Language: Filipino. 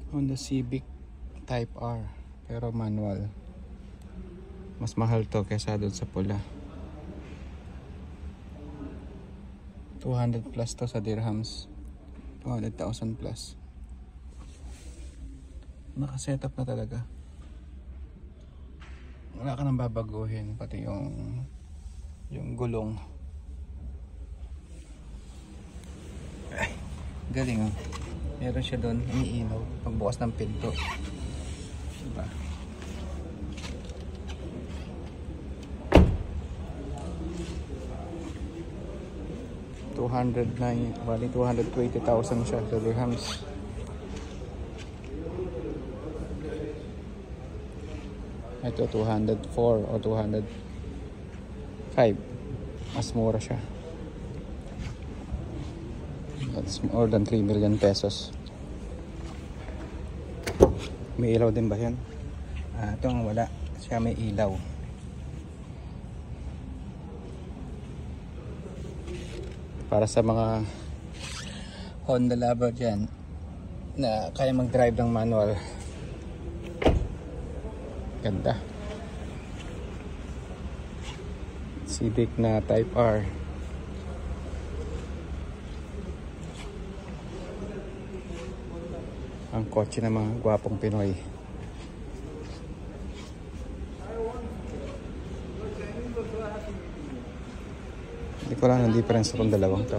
Honda Civic Type R, pero manual. Mas mahal to kaysa doon sa pula. 200 plus to sa dirhams. 200,000 plus. Naka-setup na talaga. Wala ka nang babaguhin, pati yung gulong. Ay, galing oh. Meron siya doon, umiilaw pagbukas ng pinto. Diba? Bali 220,000 siya sa dirhams. Ito 204 o 205. Mas mura siya. That's more than 3 million pesos. May ilaw din ba yan? Ito ang wala. Siya may ilaw. Para sa mga Honda lover dyan na kaya mag-drive ng manual. Ganda. Civic na Type R. Ang kotse ng mga gwapong Pinoy. Hindi ko lang ang difference sa dalawang to.